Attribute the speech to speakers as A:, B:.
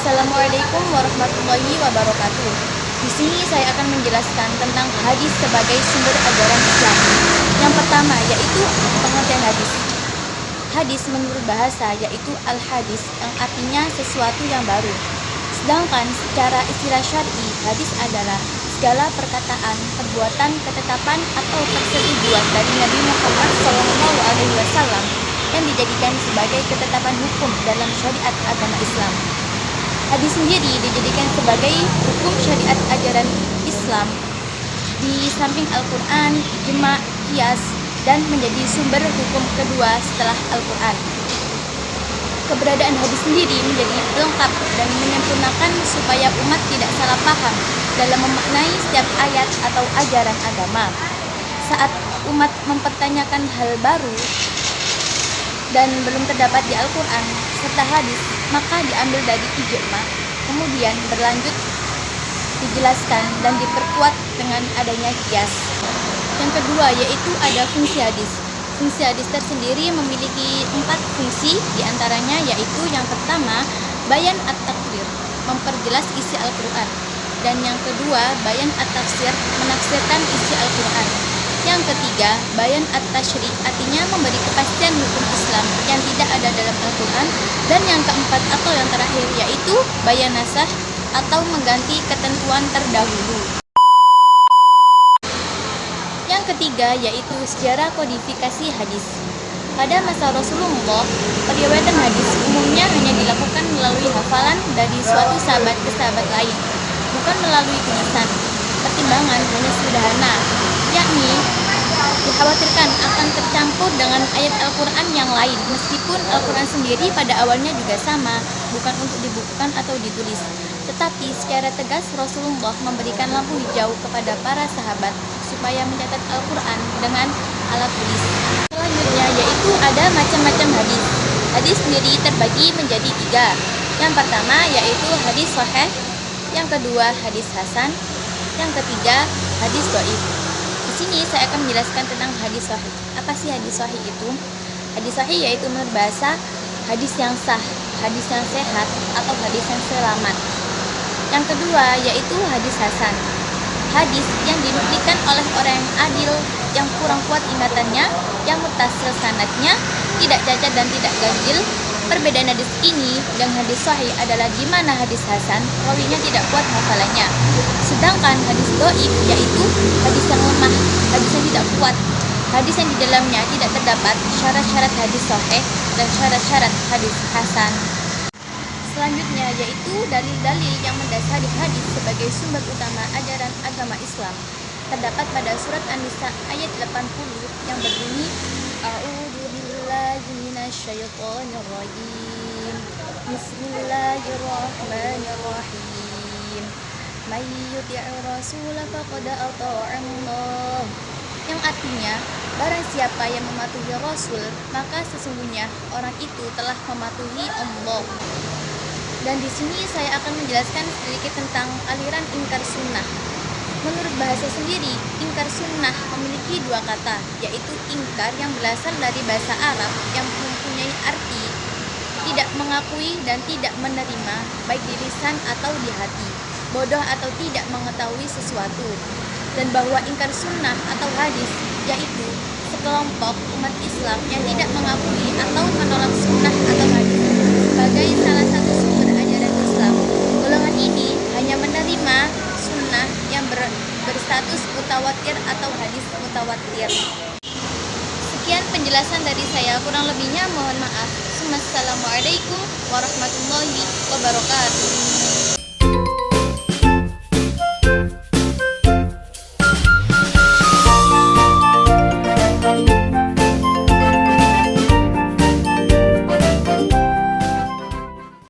A: Assalamualaikum warahmatullahi wabarakatuh. Di sini saya akan menjelaskan tentang hadis sebagai sumber ajaran Islam. Yang pertama yaitu pengertian hadis. Hadis menurut bahasa yaitu al-hadis yang artinya sesuatu yang baru. Sedangkan secara istilah syar'i, hadis adalah segala perkataan, perbuatan, ketetapan atau persetujuan dari Nabi Muhammad SAW yang dijadikan sebagai ketetapan hukum dalam syariat agama Islam. Hadis sendiri dijadikan sebagai hukum syariat ajaran Islam di samping Al-Quran, ijma, qiyas, dan menjadi sumber hukum kedua setelah Al-Quran. Keberadaan hadis sendiri menjadi pelengkap dan menyempurnakan supaya umat tidak salah paham dalam memaknai setiap ayat atau ajaran agama. Saat umat mempertanyakan hal baru dan belum terdapat di Al-Quran serta hadis, maka diambil dari ijma, kemudian berlanjut dijelaskan dan diperkuat dengan adanya qiyas. Yang kedua yaitu ada fungsi hadis. Fungsi hadis tersendiri memiliki 4 fungsi, diantaranya yaitu yang pertama bayan at-taqrir, memperjelas isi Al-Quran, dan yang kedua bayan at-tafsir, menafsirkan isi Al-Quran. Yang ketiga, bayan at-tashri', artinya memberi kepastian hukum Islam yang tidak ada dalam Al-Quran. Dan yang keempat atau yang terakhir yaitu bayan nasakh, atau mengganti ketentuan terdahulu. Yang ketiga yaitu sejarah kodifikasi hadis. Pada masa Rasulullah, periwayatan hadis umumnya hanya dilakukan melalui hafalan dari suatu sahabat ke sahabat lain, bukan melalui tulisan. Pertimbangan hanya sederhana, yakni dikhawatirkan akan tercampur dengan ayat Al-Quran yang lain, meskipun Al-Quran sendiri pada awalnya juga sama, bukan untuk dibukukan atau ditulis. Tetapi secara tegas Rasulullah memberikan lampu hijau kepada para sahabat supaya mencatat Al-Quran dengan alat tulis. Selanjutnya yaitu ada macam-macam hadis. Hadis sendiri terbagi menjadi 3. Yang pertama yaitu hadis sahih, yang kedua hadis hasan, yang ketiga hadis dhaif. Di sini saya akan menjelaskan tentang hadis sahih. Apa sih hadis sahih itu? Hadis sahih yaitu menurut bahasa hadis yang sah, hadis yang sehat, atau hadis yang selamat. Yang kedua yaitu hadis hasan, hadis yang dinukilkan oleh orang yang adil, yang kurang kuat ingatannya, yang mutasil sanadnya, tidak cacat dan tidak ganjil. Perbedaan hadis ini dengan hadis sahih adalah di mana hadis hasan rawinya tidak kuat hafalannya, sedangkan hadis dhaif yaitu hadis yang lemah, hadis yang tidak kuat, hadis yang di dalamnya tidak terdapat syarat-syarat hadis sahih dan syarat-syarat hadis hasan. Selanjutnya yaitu dalil-dalil yang mendasari hadis sebagai sumber utama ajaran agama Islam. Terdapat pada surat An-Nisa ayat 80 yang berbunyi A'udzu billahi minasyaitonir rajim. Bismillahirrahmanirrahim. May yuti'ir rasul faqad ata'allah. Yang artinya, barang siapa yang mematuhi Rasul, maka sesungguhnya orang itu telah mematuhi Allah. Dan di sini saya akan menjelaskan sedikit tentang aliran ingkar sunnah. Menurut bahasa sendiri, ingkar sunnah memiliki 2 kata, yaitu ingkar yang berasal dari bahasa Arab yang mempunyai arti tidak mengakui dan tidak menerima, baik di lisan atau di hati, bodoh atau tidak mengetahui sesuatu. Dan bahwa ingkar sunnah atau hadis yaitu sekelompok umat Islam yang tidak mengakui atau menolak sunnah atau hadis sebagai salah satu sumber ajaran Islam. Golongan ini hanya menerima sunnah yang berstatus mutawatir atau hadis mutawatir. Sekian penjelasan dari saya, kurang lebihnya mohon maaf. Assalamualaikum warahmatullahi wabarakatuh.